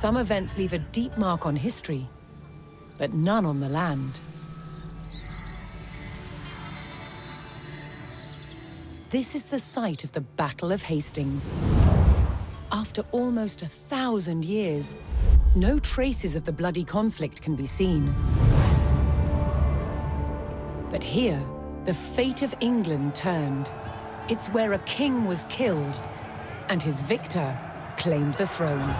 Some events leave a deep mark on history, but none on the land. This is the site of the Battle of Hastings. After almost 1,000 years, no traces of the bloody conflict can be seen. But here, the fate of England turned. It's where a king was killed, and his victor claimed the throne.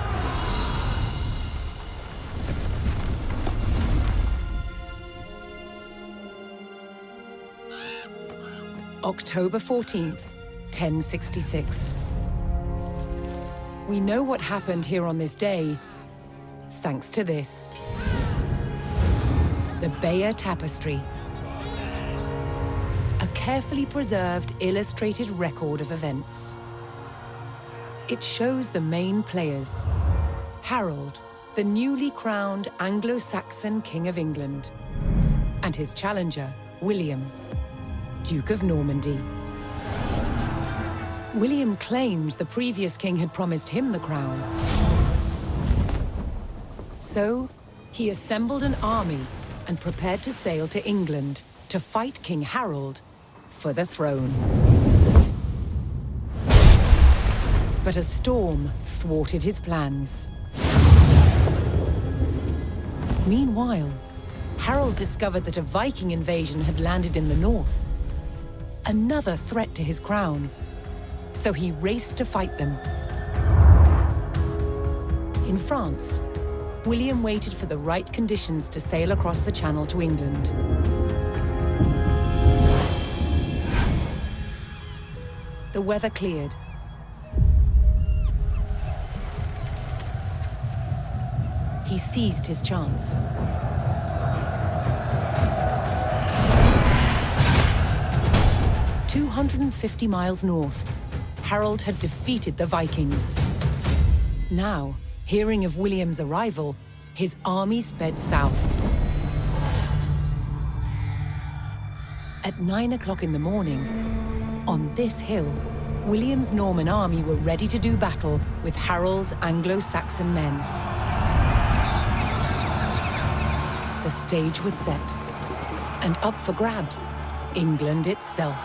October 14th, 1066. We know what happened here on this day, thanks to this. The Bayeux Tapestry. A carefully preserved, illustrated record of events. It shows the main players. Harold, the newly crowned Anglo-Saxon King of England, and his challenger, William, Duke of Normandy. William claimed the previous king had promised him the crown. So, he assembled an army and prepared to sail to England to fight King Harold for the throne. But a storm thwarted his plans. Meanwhile, Harold discovered that a Viking invasion had landed in the north. Another threat to his crown. So he raced to fight them. In France, William waited for the right conditions to sail across the Channel to England. The weather cleared. He seized his chance. "250 miles north, Harold had defeated the Vikings. Now, hearing of William's arrival, his army sped south. At 9 o'clock in the morning, on this hill, William's Norman army were ready to do battle with Harold's Anglo-Saxon men. The stage was set, and up for grabs, England itself.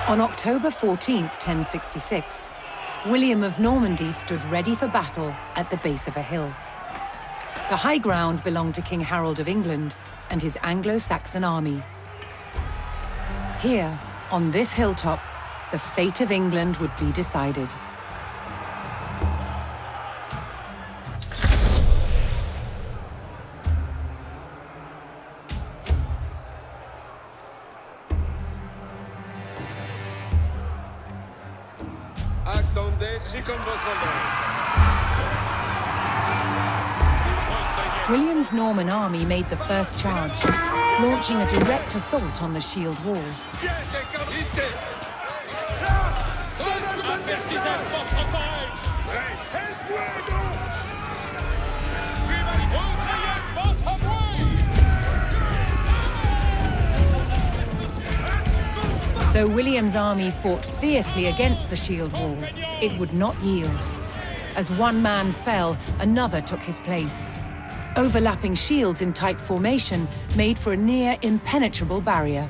On October 14th, 1066, William of Normandy stood ready for battle at the base of a hill. The high ground belonged to King Harold of England and his Anglo-Saxon army. Here, on this hilltop, the fate of England would be decided. William's Norman army made the first charge, launching a direct assault on the shield wall. Though William's army fought fiercely against the shield wall, it would not yield. As one man fell, another took his place. Overlapping shields in tight formation made for a near impenetrable barrier.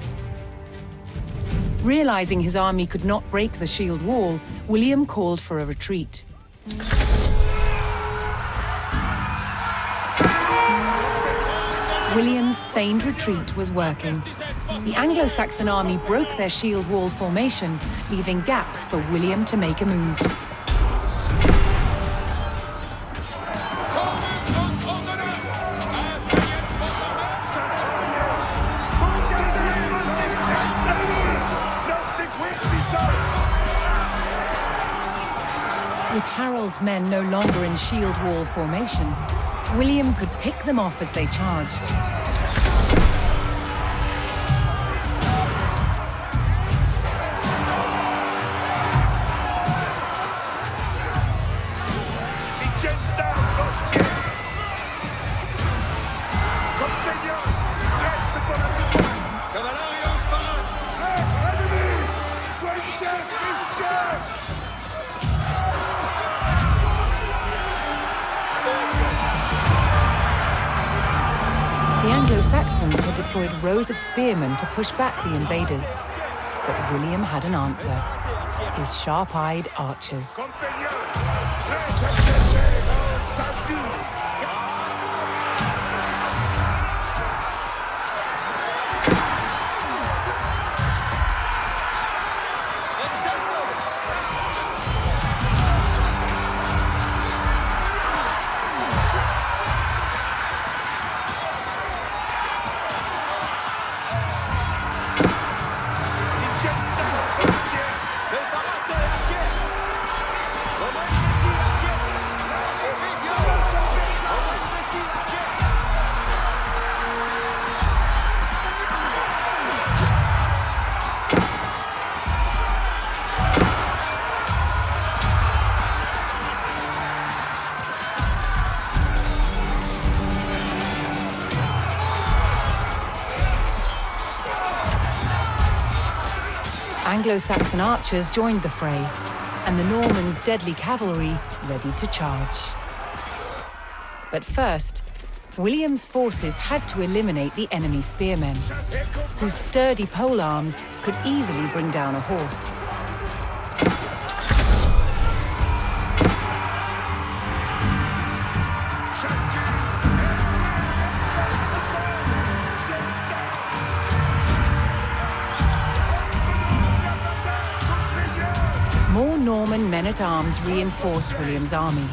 Realizing his army could not break the shield wall, William called for a retreat. William's feigned retreat was working. The Anglo-Saxon army broke their shield wall formation, leaving gaps for William to make a move. Harold's men no longer in shield wall formation, William could pick them off as they charged. The Anglo-Saxons had deployed rows of spearmen to push back the invaders, but William had an answer: his sharp-eyed archers. Anglo-Saxon archers joined the fray, and the Normans' deadly cavalry ready to charge. But first, William's forces had to eliminate the enemy spearmen, whose sturdy polearms could easily bring down a horse. More Norman men-at-arms reinforced William's army.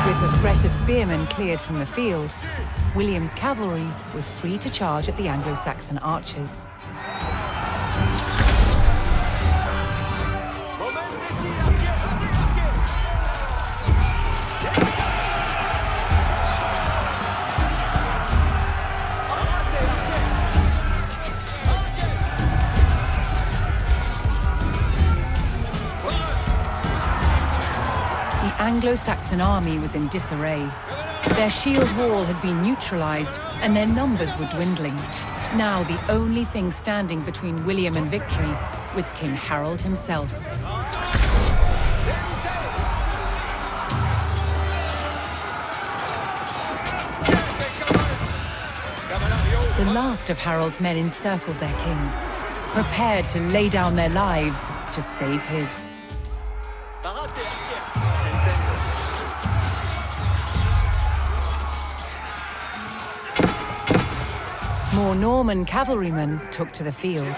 With the threat of spearmen cleared from the field, William's cavalry was free to charge at the Anglo-Saxon archers. The Anglo-Saxon army was in disarray. Their shield wall had been neutralized, and their numbers were dwindling. Now the only thing standing between William and victory was King Harold himself. The last of Harold's men encircled their king, prepared to lay down their lives to save his. More Norman cavalrymen took to the field.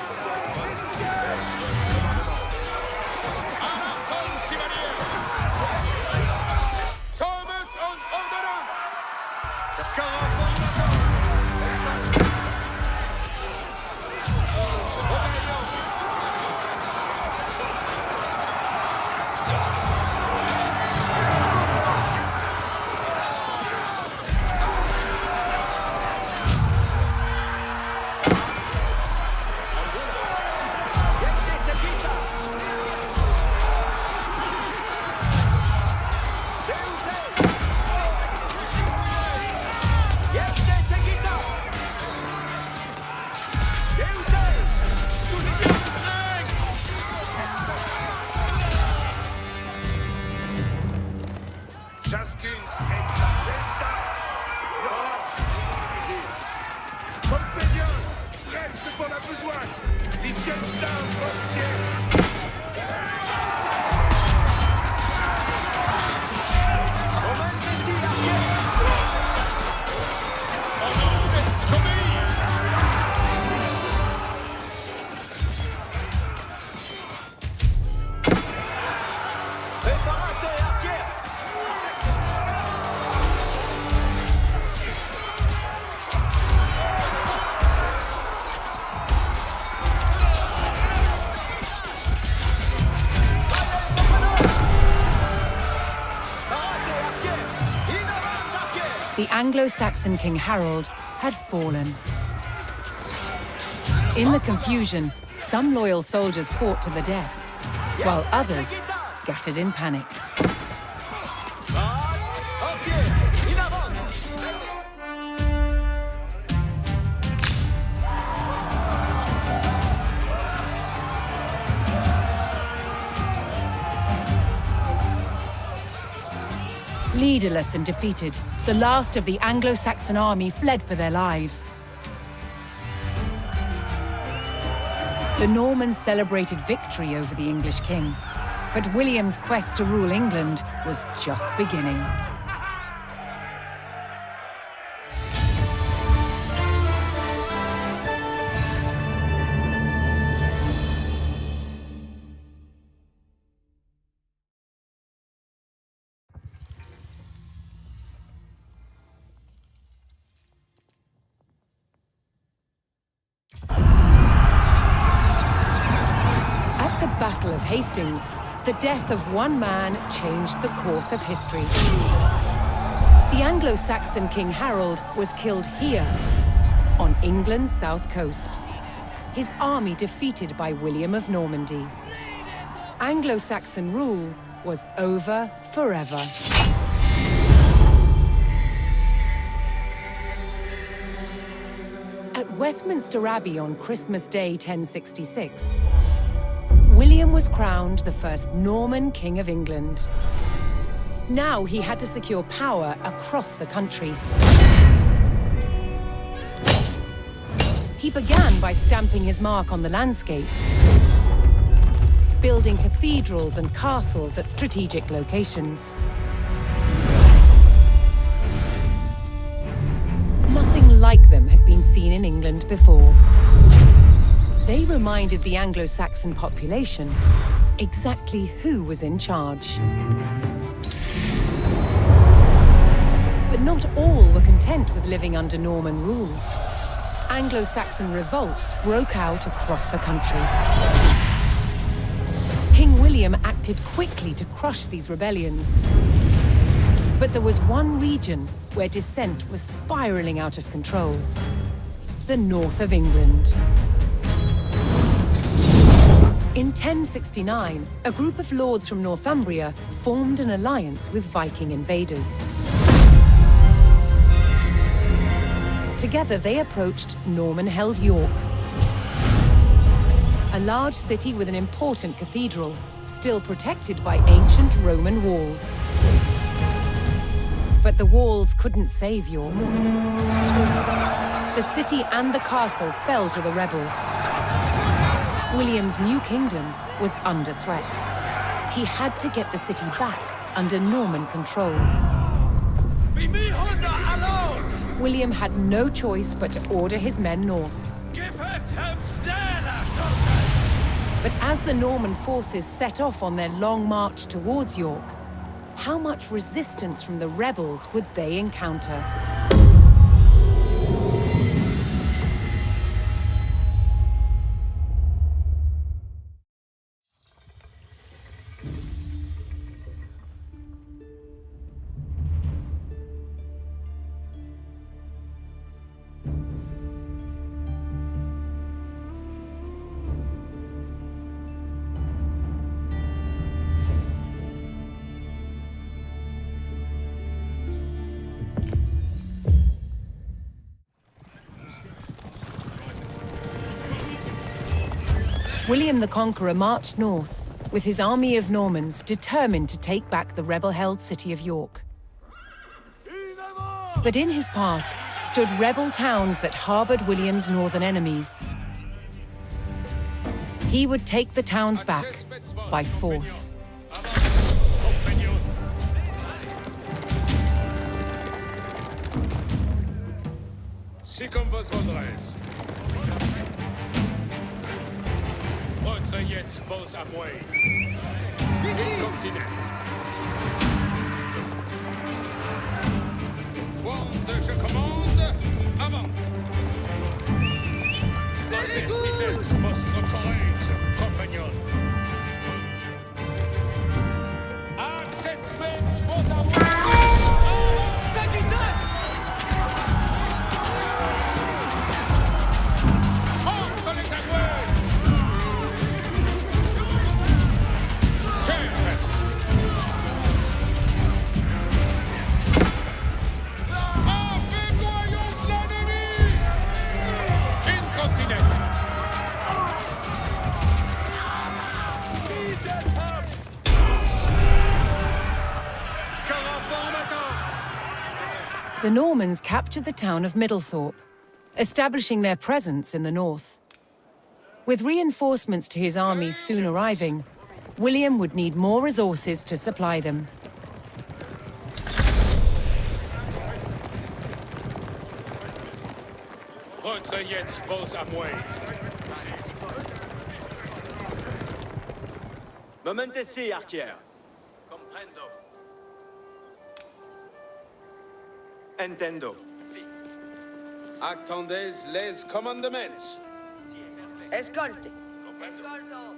the Anglo-Saxon King Harold had fallen. In the confusion, some loyal soldiers fought to the death, while others scattered in panic. Leaderless and defeated, the last of the Anglo-Saxon army fled for their lives. The Normans celebrated victory over the English king, but William's quest to rule England was just beginning. At the Battle of Hastings, the death of one man changed the course of history. The Anglo-Saxon King Harold was killed here, on England's south coast. His army defeated by William of Normandy. Anglo-Saxon rule was over forever. At Westminster Abbey on Christmas Day 1066, William was crowned the first Norman King of England. Now he had to secure power across the country. He began by stamping his mark on the landscape, building cathedrals and castles at strategic locations. Nothing like them had been seen in England before. They reminded the Anglo-Saxon population exactly who was in charge. But not all were content with living under Norman rule. Anglo-Saxon revolts broke out across the country. King William acted quickly to crush these rebellions. But there was one region where dissent was spiraling out of control: the north of England. In 1069, a group of lords from Northumbria formed an alliance with Viking invaders. Together they approached Norman-held York, a large city with an important cathedral, still protected by ancient Roman walls. But the walls couldn't save York. The city and the castle fell to the rebels. William's new kingdom was under threat. He had to get the city back under Norman control. William had no choice but to order his men north. But as the Norman forces set off on their long march towards York, how much resistance from the rebels would they encounter? William the Conqueror marched north, with his army of Normans determined to take back the rebel-held city of York. But in his path stood rebel towns that harbored William's northern enemies. He would take the towns back by force. Jetzt vos amoi. Incontinent. Quand je commande, avant. Avertissez votre courage, compagnon. Acceptez vos amoi. The Normans captured the town of Middlethorpe, establishing their presence in the north. With reinforcements to his armies soon arriving, William would need more resources to supply them. Retrayez vos amouets. Momentesi, arquière. Comprendo. Entendo. Si. Attendez les commandements. Escolte. Escolto.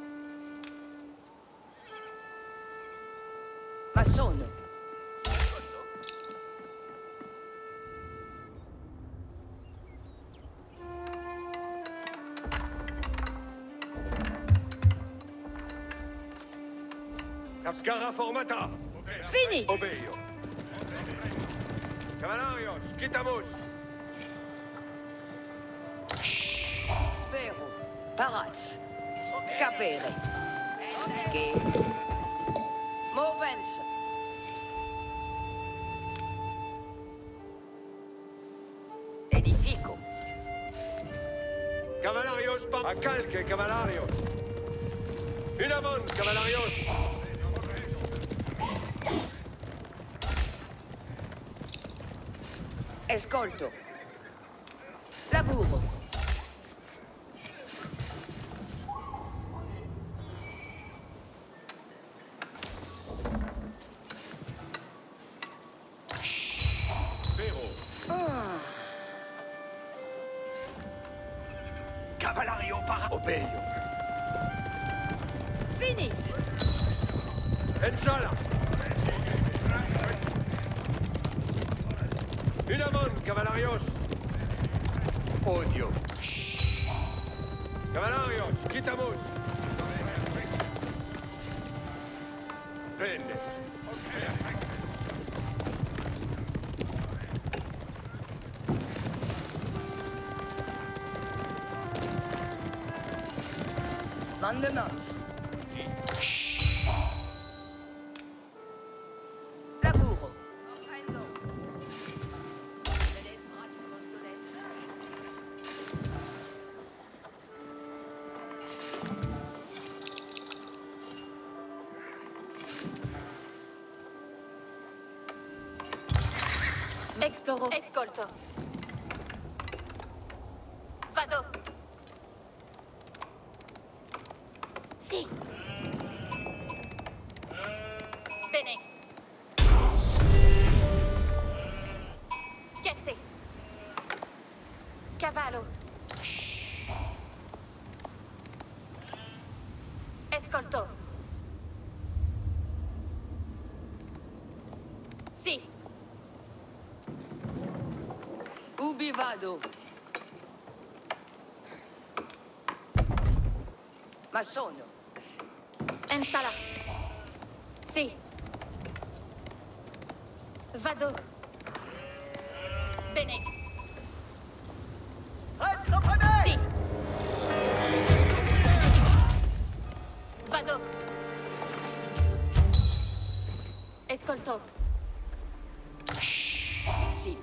Massone. Capscara formata. Fini. Obeio. Cavalarios, quitamos. Spero. Paraz. Capere. Che. Movens. Edifico. Cavalarios, a calque, cavalarios. Inamon, cavalarios. Escolto. Laburo. Cavalario para Obeio. Finit. Ensala. Inamon, cavalarios. Odio. Cavalarios, quitamos. Prende. Mandements. Laburo. Esploro. Escolto. Vado. Sì. Bene. Chiette. Cavallo. Escolto. Sì. Ubi vado. Massone. Ensala. Sì. Vado. Bene. Sì. Vado. Escolto. Sì.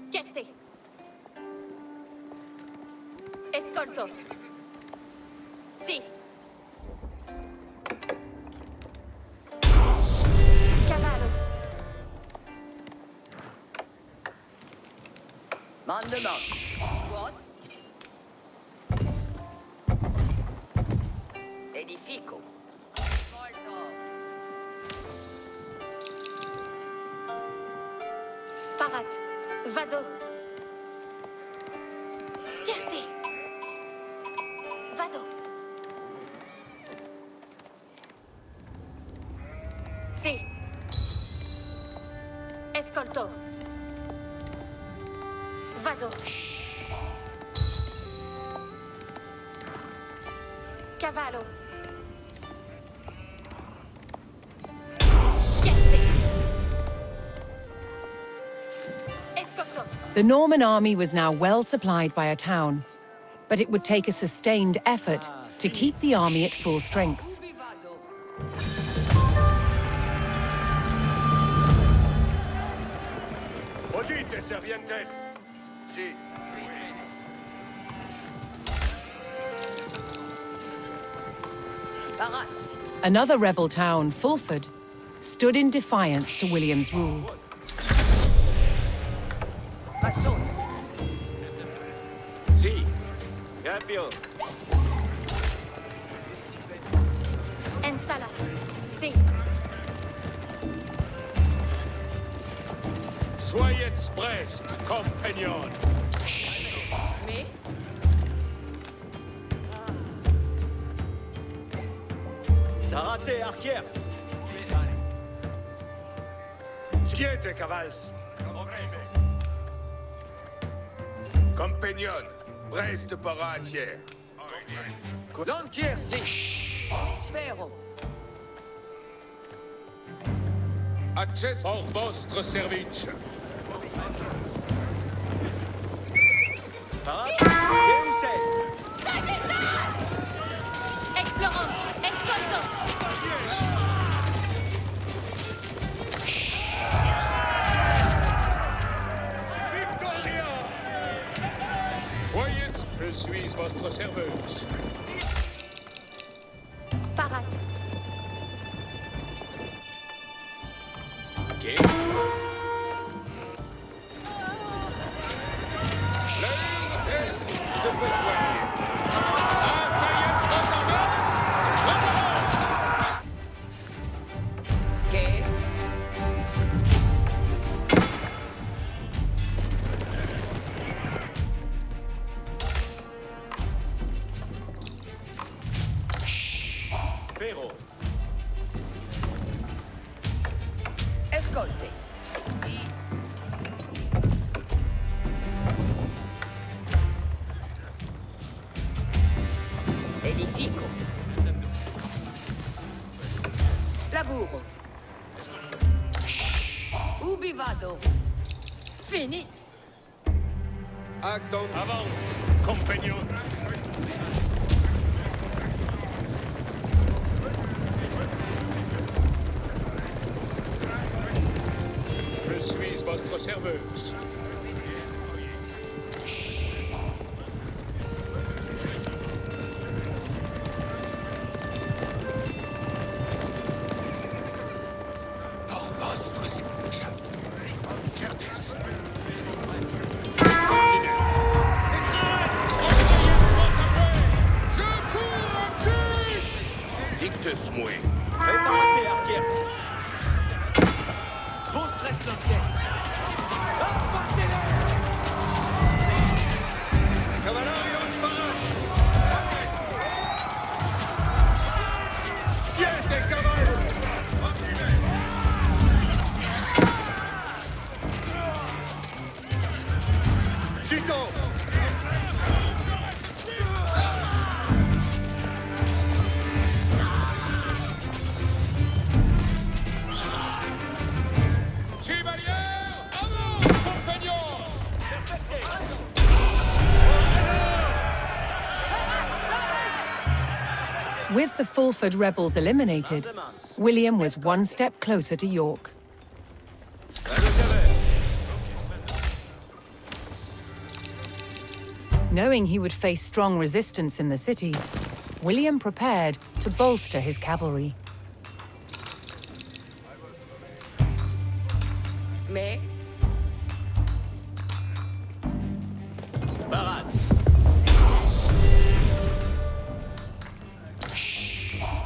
Chiette. Escolto. Sì. Cavallo. Mandements. What? Edifico. Molto. Parat. Vado. Chierte. Vado. Sì. Escolto. Vado. Cavallo. Chiette. Escolto. The Norman army was now well supplied by a town, but it would take a sustained effort to keep the army at full strength. Ubi vado. servientes. Si. Barats. Another rebel town, Fulford, stood in defiance to William's rule. Mason. Si. Capio. Ensala. Si. Soyez prest, compagnon. Mais. Sarate arquiers. Schiete, cavals. Compagnon, Brest para atier. Lanquier, si. Spero. Acces hors vostre service. Explorons. Escolto. Soyez, je suis votre serveuse. Parat. Ok. L'heure est de besoin. Asseyez vos avances. Que. Spero. Escolte. Edifico. Laburo. Ubi vado? Fini. Acton avant, compagnon. Je suis votre serveuse. Hors vostre service. Certes. Continente. Je cours en sus! Dictus mui. Preparate arquiers. Vostres lanquiers. Apartele! Cavalarios parat. Siete cavallos. Cito. Chevalier, à vous, compagnon! With the Fulford rebels eliminated, William was one step closer to York. Knowing he would face strong resistance in the city, William prepared to bolster his cavalry. Mais. Barats.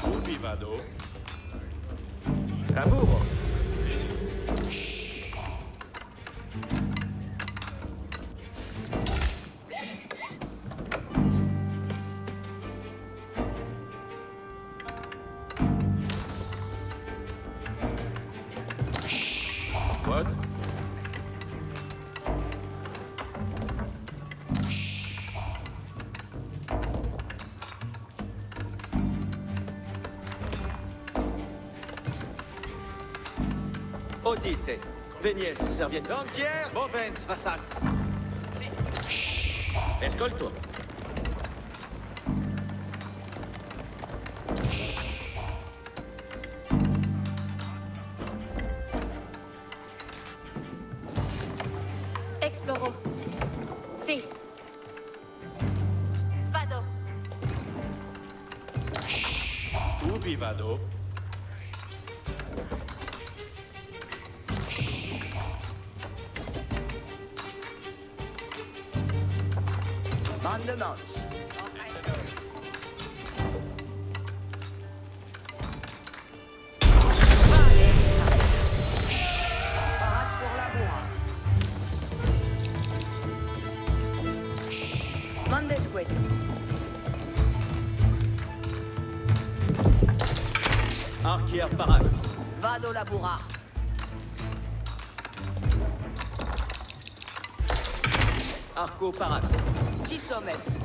Ubi vado? Laburo. What? Odite. Venies, serviette. Lanquier, bovens, vassas. Si. Escolto. Loro. Sì. Vado. Ubi vado? Mandements. Parats pour la bourra. Mandesquet. Arquier parade. Vado la bourra. Arco parade. 6 hommes.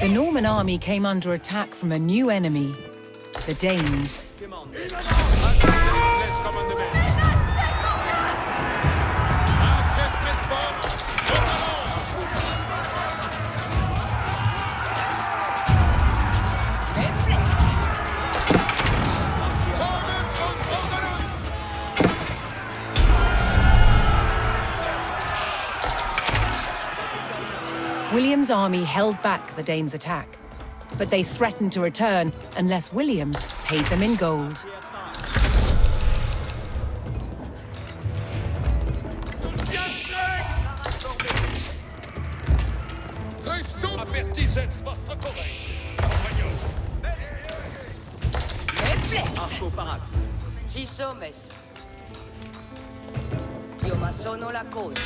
The Norman army came under attack from a new enemy, the Danes. Let's commandements. Adjustments, boss. William's army held back the Danes' attack, but they threatened to return unless William paid them in gold. Arco parade. 6 hommes. Io ma sono la cosa.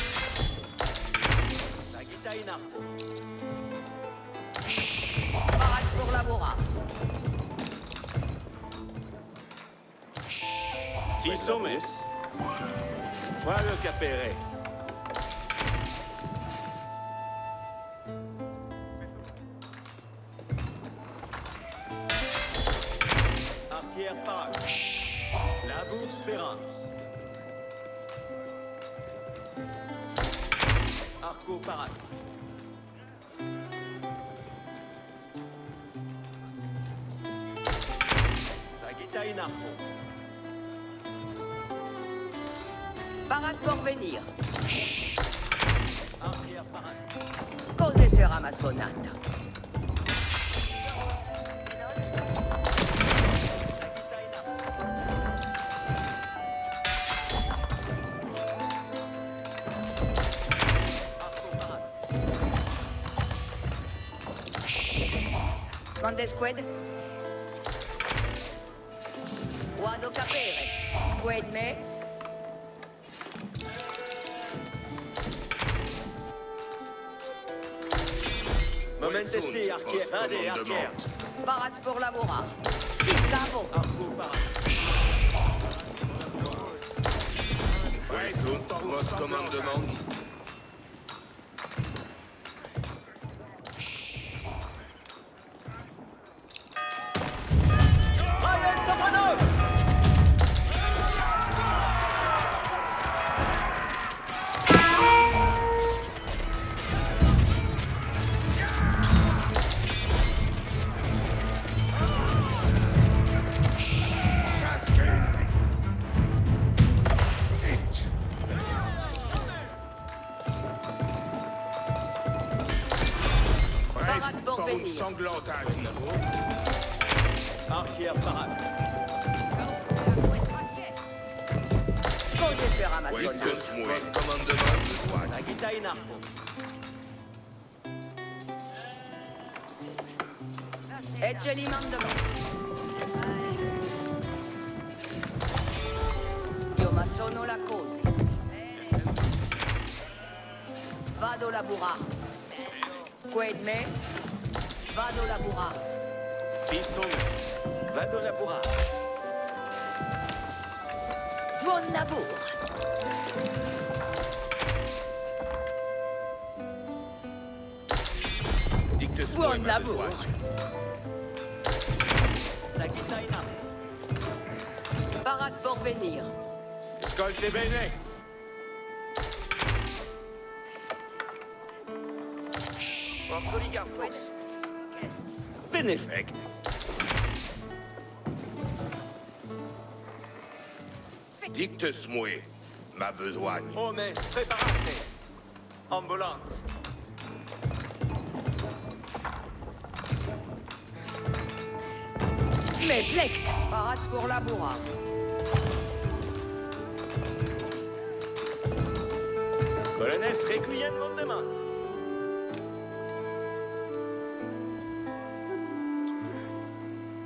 Sagitta in arco. Parats pour la bourra. 6 hommes. Quale capere? Arquier parade. La bourre Espérance. Arco parade. Sagitta in arco. Parade pour venir. Arquier parade. Cose sera ma sonata. Sagitta in arco. Arco parade. Mandesqued. Vado capere. Qued me. Momentesi, arquier. Vade, arquier. Parats pour la bourra. Si, cavo. Arco parade. Votre commandement. Ryan Soprano! Parade pour Pour une venir. sanglante à dire. Arquier parade. Cose sera ma sonata. Votre commandement. Sagitta in arco. Ecce li mandements. Io ma sono la cosa. Vado la bourra. Qued me. Vado la bourra. 6 hommes. Va dans la bourrade. Buon lavoro. Dicte-moi Buon ma lavoro. besogne. Sagitaina. Parade pour venir. Scolte bene. Ortoligarphos. Benefect. Dicte-moi ma besogne. Hommes, préparate. Ambulance. Mais Blekt. Parade pour la bourrade. Colonnes requiem mon demande.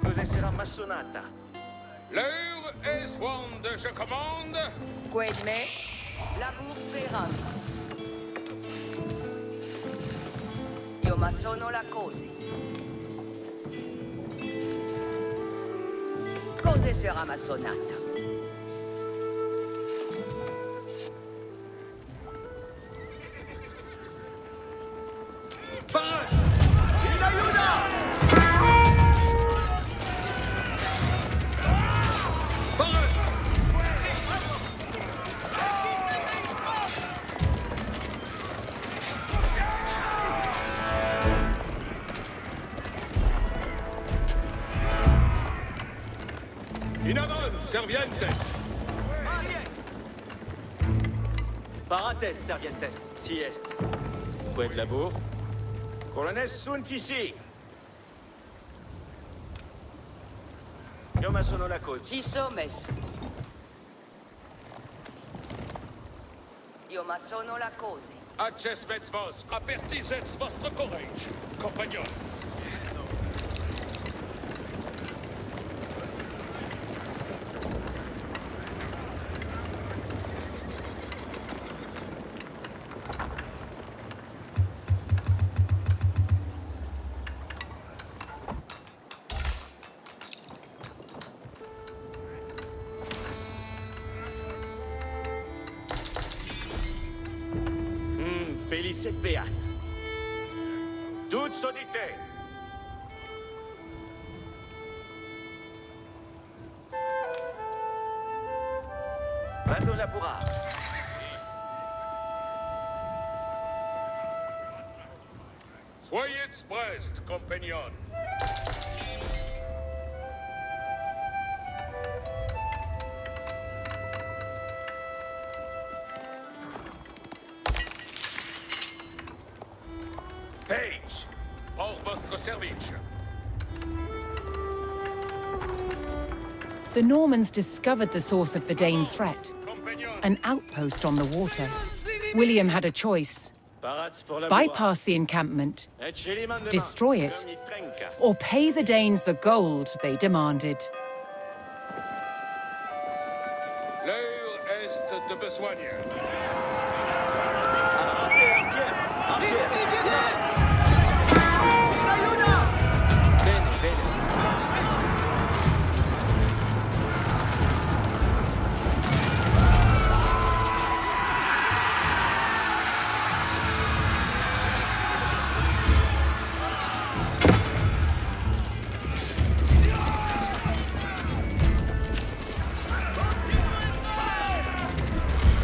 Cosa sarà massonata? L'heure est grande, je commande. Quedme. Lavur Sperance. Io ma sono la cose. Cose sarà massonata. Parade! In aiuto! Parade! In avant, serviente. Parates, servientes, si est. Quid labor? Colonnes sunt ici. Io ma sono la cause. Ci sommes. Io ma sono la cose. Accesmets vos, apertisets vostre courage, compagnon. Félicite Beat. Toute solité. Va dans la bourrade. Soyez prest, compagnon. Page! Pour votre service. The Normans discovered the source of the Danes' threat, Compagnon. an outpost on the water. William had a choice: Parades pour la bypass the encampment, bourrade. Et chez les mandements. destroy it, Comme il trinque. or pay the Danes the gold they demanded. L'heure est de besogne. Arrêtez, Arquiers. Arquiers. In aiuto! Bene, bene.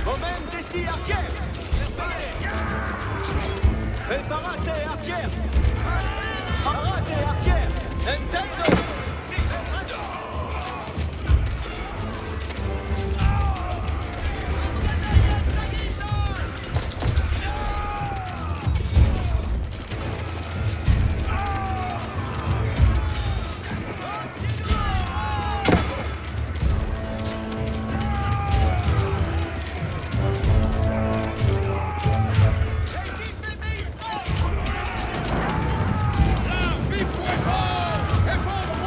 Momentesi, Arquiers! Preparate, Arquiers! Parate, Arquiers! Intendo! Là, vite, et pour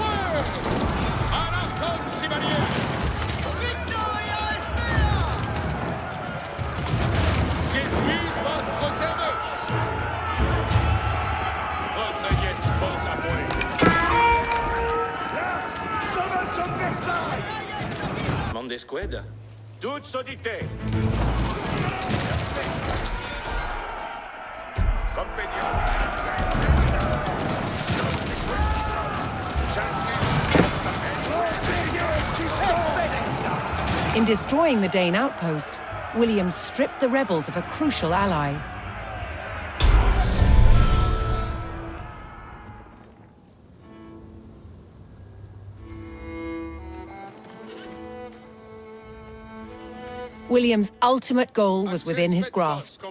des squads? Toutes sont dictées. Compagnon. In destroying the Dane outpost, William stripped the rebels of a crucial ally. William's ultimate goal was within his grasp.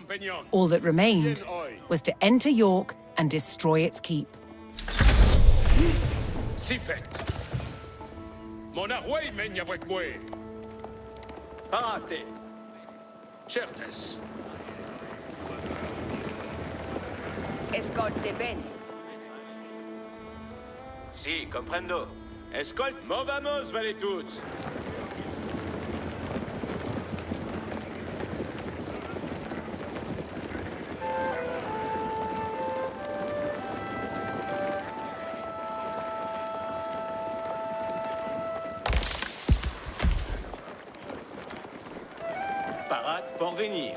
All that remained was to enter York and destroy its keep. Si fait. Mon arway mène avec moi. Parate. Certes. Escolte bene. Si, comprendo. Escolte. Movamos, valetuts. Parat pour venir.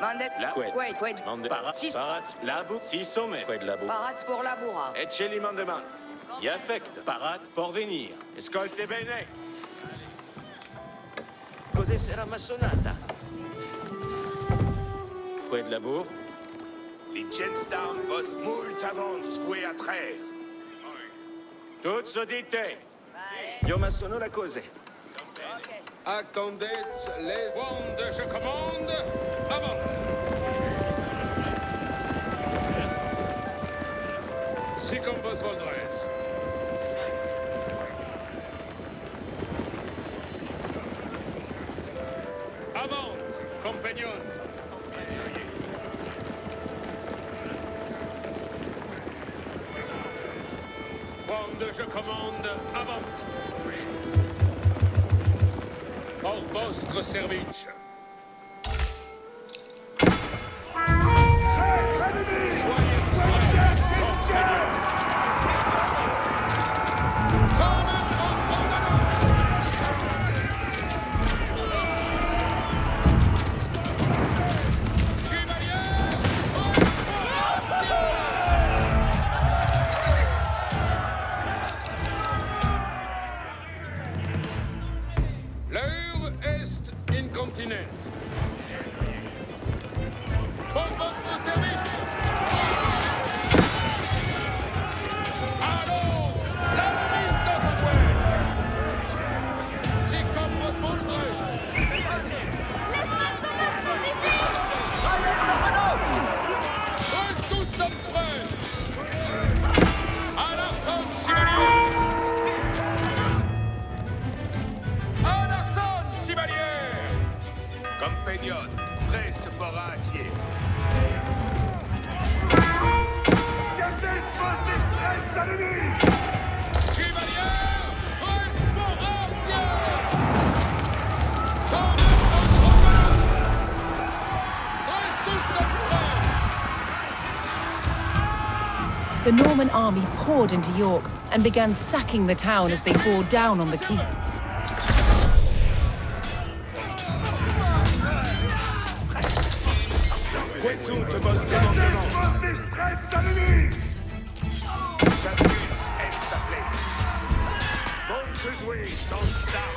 Mandet. La couette. Couette. Mande Parat, Six. parat, labour, si sommet. Squad labo. Parats pour laboura. Ecce mandement. Y affect. Parat pour venir. Escolte bene. Cos'è sera massonata? Squad labo. Liechtenstein vos moult avance voué à traire. Toutes sont dictées. Io massono la cose. Attendez les wandes, je commande. Avant. Si comme vos voldrez. Avant, compagnon. Wande, je commande. Avant. Pour votre service. L'heure est incontinent. Pour votre service. Allons, la remise de sa pointe. C'est comme vos voldrez. Tous sommes prêts. À l'arson, chevalier. À l'arson, chevalier. Compagnon, preste poratier. Chevalier, reste pour entier. Sans ordonnance. Reste tous sommes prêts. The Norman army poured into York and began sacking the town as they bore down on the keep. Résoute vos commandements. Chascus, elle s'appelait. Monte jouer, sans start.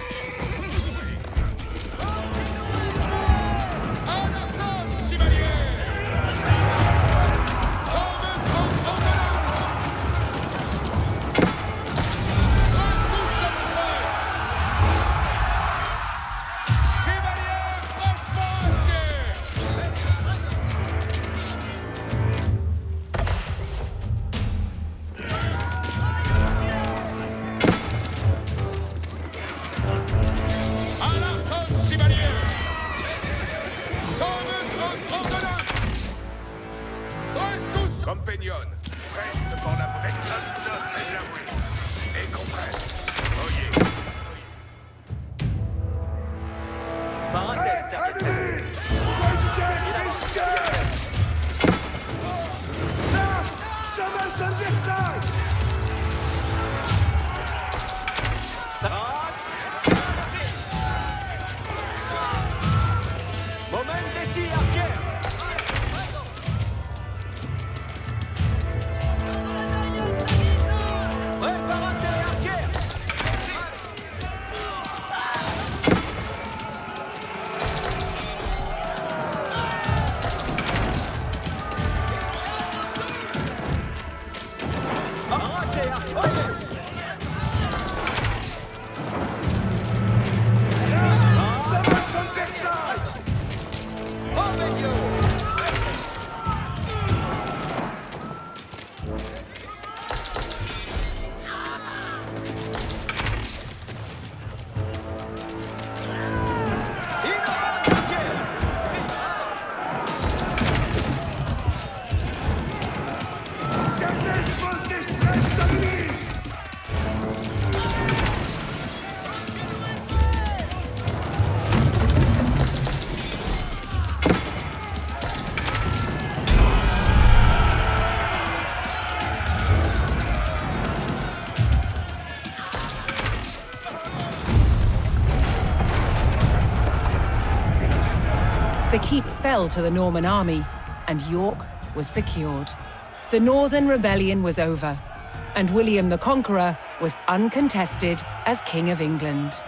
À l'arson, chevalier. Sans ordonnance. Reste tous sommes prêts. Chevalier, reste pour entier. À l'arson, chevalier. Sans ordonnance. Reste tous. Compagnon, preste pour la protection de la rue. Et comprenne. Oyez. Parat, serviette. The keep fell to the Norman army, and York was secured. The Northern Rebellion was over, and William the Conqueror was uncontested as King of England.